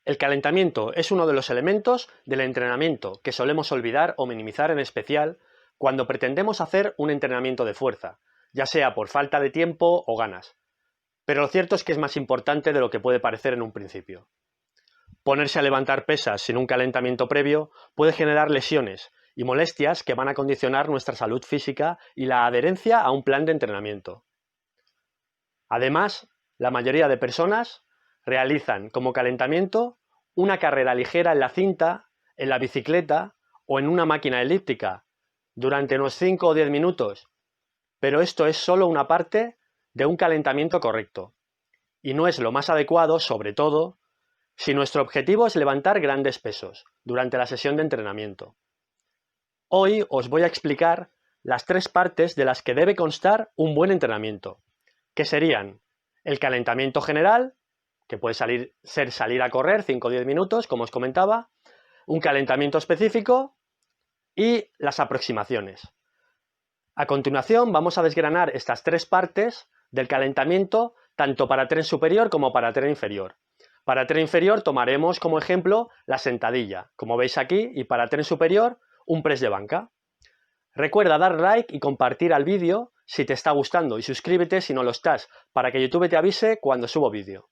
El calentamiento es uno de los elementos del entrenamiento que solemos olvidar o minimizar, en especial cuando pretendemos hacer un entrenamiento de fuerza, ya sea por falta de tiempo o ganas. Pero lo cierto es que es más importante de lo que puede parecer en un principio. Ponerse a levantar pesas sin un calentamiento previo puede generar lesiones y molestias que van a condicionar nuestra salud física y la adherencia a un plan de entrenamiento. Además, la mayoría de personas realizan como calentamiento una carrera ligera en la cinta, en la bicicleta o en una máquina elíptica durante unos 5 o 10 minutos, pero esto es solo una parte de un calentamiento correcto y no es lo más adecuado, sobre todo si nuestro objetivo es levantar grandes pesos durante la sesión de entrenamiento. Hoy os voy a explicar las 3 partes de las que debe constar un buen entrenamiento, que serían el calentamiento general, que puede ser salir a correr 5 o 10 minutos, como os comentaba, un calentamiento específico y las aproximaciones. A continuación vamos a desgranar estas 3 partes del calentamiento tanto para tren superior como para tren inferior. Para tren inferior tomaremos como ejemplo la sentadilla, como veis aquí, y para tren superior un press de banca. Recuerda dar like y compartir al vídeo si te está gustando y suscríbete si no lo estás, para que YouTube te avise cuando subo vídeo.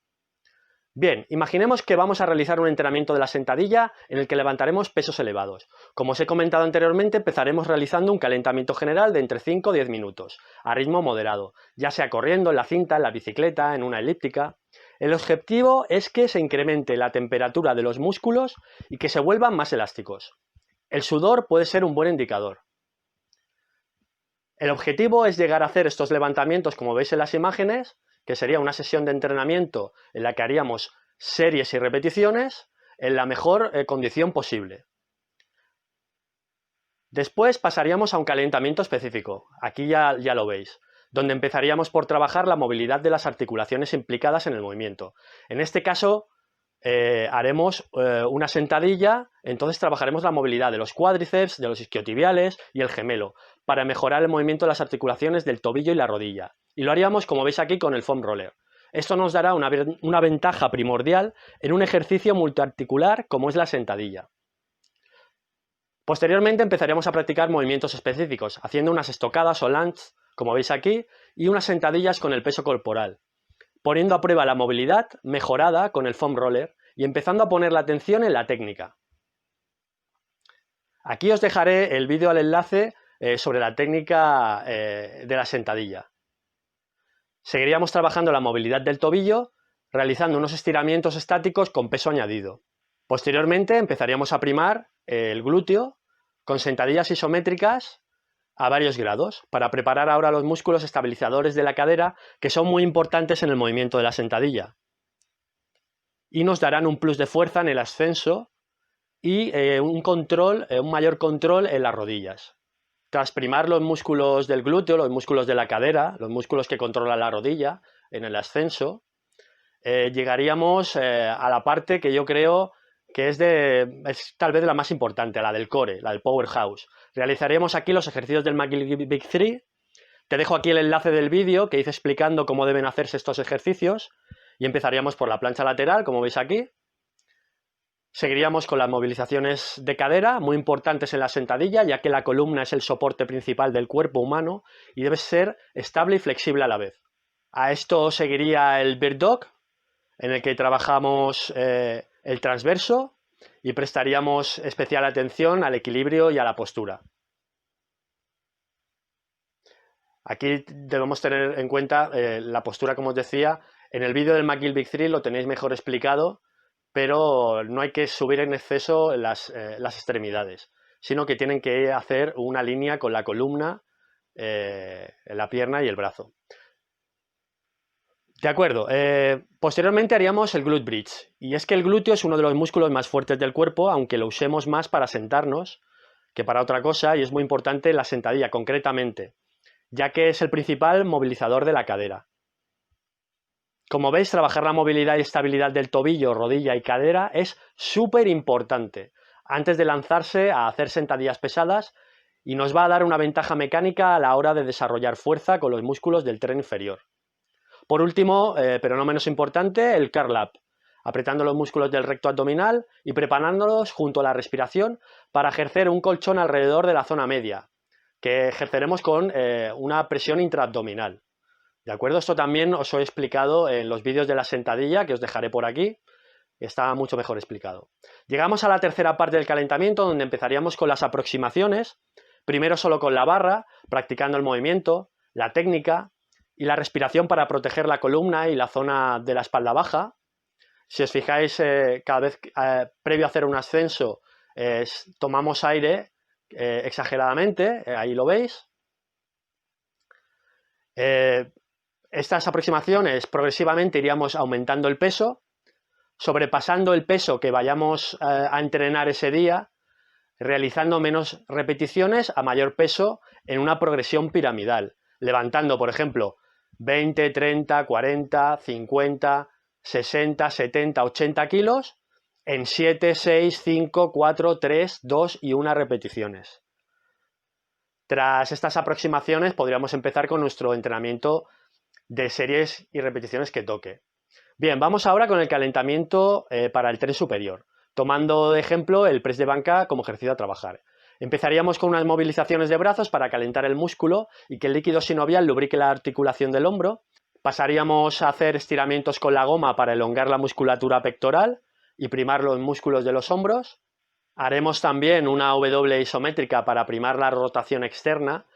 Bien, imaginemos que vamos a realizar un entrenamiento de la sentadilla en el que levantaremos pesos elevados. Como os he comentado anteriormente, empezaremos realizando un calentamiento general de entre 5 o 10 minutos, a ritmo moderado, ya sea corriendo, en la cinta, en la bicicleta, en una elíptica. El objetivo es que se incremente la temperatura de los músculos y que se vuelvan más elásticos. El sudor puede ser un buen indicador. El objetivo es llegar a hacer estos levantamientos, como veis en las imágenes, que sería una sesión de entrenamiento en la que haríamos series y repeticiones en la mejor condición posible. Después pasaríamos a un calentamiento específico, aquí ya lo veis, donde empezaríamos por trabajar la movilidad de las articulaciones implicadas en el movimiento. En este caso haremos una sentadilla, entonces trabajaremos la movilidad de los cuádriceps, de los isquiotibiales y el gemelo, para mejorar el movimiento de las articulaciones del tobillo y la rodilla. Y lo haríamos, como veis aquí, con el foam roller. Esto nos dará una ventaja primordial en un ejercicio multiarticular como es la sentadilla. Posteriormente empezaremos a practicar movimientos específicos, haciendo unas estocadas o lunges, como veis aquí, y unas sentadillas con el peso corporal, poniendo a prueba la movilidad mejorada con el foam roller y empezando a poner la atención en la técnica. Aquí os dejaré el vídeo al enlace sobre la técnica de la sentadilla. Seguiríamos trabajando la movilidad del tobillo, realizando unos estiramientos estáticos con peso añadido. Posteriormente empezaríamos a primar el glúteo con sentadillas isométricas a varios grados, para preparar ahora los músculos estabilizadores de la cadera, que son muy importantes en el movimiento de la sentadilla. Y nos darán un plus de fuerza en el ascenso y un mayor control en las rodillas. Tras primar los músculos del glúteo, los músculos de la cadera, los músculos que controlan la rodilla en el ascenso, llegaríamos a la parte que yo creo que es tal vez la más importante, la del core, la del powerhouse. Realizaremos aquí los ejercicios del McGill Big 3. Te dejo aquí el enlace del vídeo que hice explicando cómo deben hacerse estos ejercicios y empezaríamos por la plancha lateral, como veis aquí. Seguiríamos con las movilizaciones de cadera, muy importantes en la sentadilla, ya que la columna es el soporte principal del cuerpo humano y debe ser estable y flexible a la vez. A esto seguiría el Bird Dog, en el que trabajamos el transverso y prestaríamos especial atención al equilibrio y a la postura. Aquí debemos tener en cuenta la postura, como os decía. En el vídeo del McGill Big 3 lo tenéis mejor explicado, pero no hay que subir en exceso las extremidades, sino que tienen que hacer una línea con la columna, la pierna y el brazo. De acuerdo, posteriormente haríamos el glute bridge, y es que el glúteo es uno de los músculos más fuertes del cuerpo, aunque lo usemos más para sentarnos que para otra cosa, y es muy importante la sentadilla concretamente, ya que es el principal movilizador de la cadera. Como veis, trabajar la movilidad y estabilidad del tobillo, rodilla y cadera es súper importante antes de lanzarse a hacer sentadillas pesadas y nos va a dar una ventaja mecánica a la hora de desarrollar fuerza con los músculos del tren inferior. Por último, pero no menos importante, el curl up. apretando los músculos del recto abdominal y preparándolos junto a la respiración para ejercer un colchón alrededor de la zona media, que ejerceremos con una presión intraabdominal. ¿De acuerdo? Esto también os he explicado en los vídeos de la sentadilla, que os dejaré por aquí. Está mucho mejor explicado. Llegamos a la tercera parte del calentamiento, donde empezaríamos con las aproximaciones. Primero solo con la barra, practicando el movimiento, la técnica y la respiración para proteger la columna y la zona de la espalda baja. Si os fijáis, cada vez previo a hacer un ascenso, tomamos aire exageradamente, ahí lo veis. Estas aproximaciones progresivamente iríamos aumentando el peso, sobrepasando el peso que vayamos a entrenar ese día, realizando menos repeticiones a mayor peso en una progresión piramidal, levantando, por ejemplo, 20, 30, 40, 50, 60, 70, 80 kilos en 7, 6, 5, 4, 3, 2 y 1 repeticiones. Tras estas aproximaciones podríamos empezar con nuestro entrenamiento de series y repeticiones que toque. Bien, vamos ahora con el calentamiento para el tren superior, tomando de ejemplo el press de banca como ejercicio a trabajar. Empezaríamos con unas movilizaciones de brazos para calentar el músculo y que el líquido sinovial lubrique la articulación del hombro. Pasaríamos a hacer estiramientos con la goma para elongar la musculatura pectoral y primar los músculos de los hombros. Haremos también una W isométrica para primar la rotación externa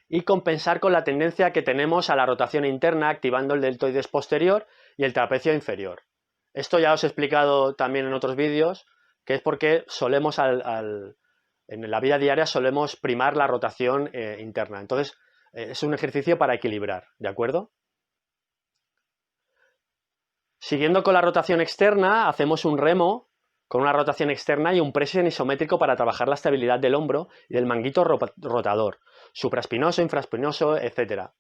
y compensar con la tendencia que tenemos a la rotación interna, activando el deltoides posterior y el trapecio inferior. Esto ya os he explicado también en otros vídeos, que es porque solemos en la vida diaria solemos primar la rotación interna. Entonces, es un ejercicio para equilibrar, ¿de acuerdo? Siguiendo con la rotación externa, hacemos un remo con una rotación externa y un press isométrico para trabajar la estabilidad del hombro y del manguito rotador, supraespinoso, infraespinoso, etc.,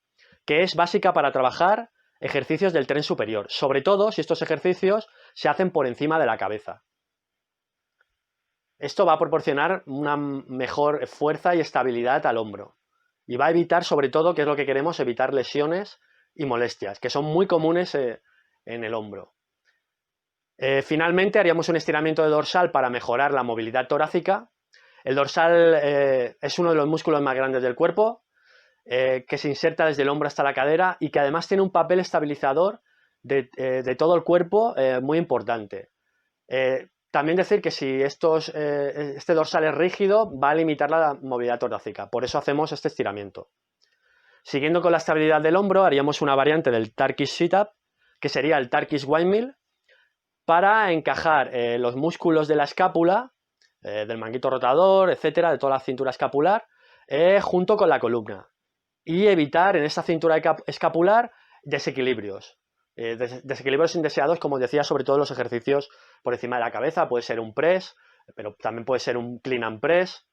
que es básica para trabajar ejercicios del tren superior, sobre todo si estos ejercicios se hacen por encima de la cabeza. Esto va a proporcionar una mejor fuerza y estabilidad al hombro y va a evitar, sobre todo, que es lo que queremos, evitar lesiones y molestias, que son muy comunes en el hombro. Finalmente haríamos un estiramiento de dorsal para mejorar la movilidad torácica. El dorsal es uno de los músculos más grandes del cuerpo, que se inserta desde el hombro hasta la cadera y que además tiene un papel estabilizador de todo el cuerpo muy importante. También decir que si este dorsal es rígido, va a limitar la movilidad torácica. Por eso hacemos este estiramiento. Siguiendo con la estabilidad del hombro, haríamos una variante del Turkish Sit-Up, que sería el Turkish Windmill, para encajar los músculos de la escápula, del manguito rotador, etcétera, de toda la cintura escapular, junto con la columna. Y evitar en esta cintura escapular desequilibrios. Desequilibrios indeseados, como decía, sobre todo los ejercicios por encima de la cabeza. Puede ser un press, pero también puede ser un clean and press.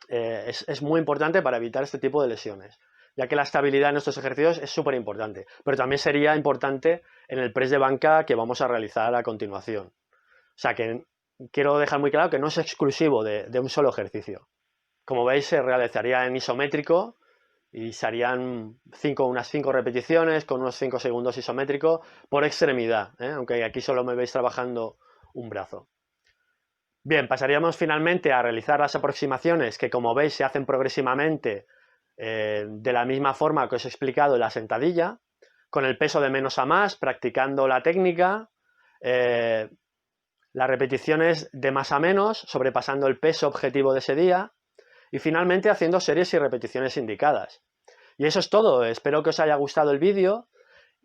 Es muy importante para evitar este tipo de lesiones, ya que la estabilidad en estos ejercicios es súper importante, pero también sería importante en el press de banca que vamos a realizar a continuación. O sea que quiero dejar muy claro que no es exclusivo de un solo ejercicio. Como veis, se realizaría en isométrico y se harían unas 5 repeticiones con unos 5 segundos isométrico por extremidad, aunque aquí solo me veis trabajando un brazo. Bien, pasaríamos finalmente a realizar las aproximaciones que, como veis, se hacen progresivamente de la misma forma que os he explicado en la sentadilla, con el peso de menos a más, practicando la técnica, las repeticiones de más a menos, sobrepasando el peso objetivo de ese día, y finalmente haciendo series y repeticiones indicadas. Y eso es todo. Espero que os haya gustado el vídeo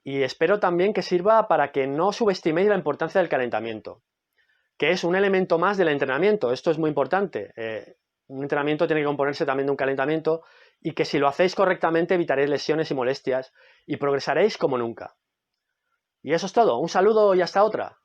y espero también que sirva para que no subestiméis la importancia del calentamiento, que es un elemento más del entrenamiento. Esto es muy importante. Un entrenamiento tiene que componerse también de un calentamiento y que si lo hacéis correctamente evitaréis lesiones y molestias y progresaréis como nunca. Y eso es todo. Un saludo y hasta otra.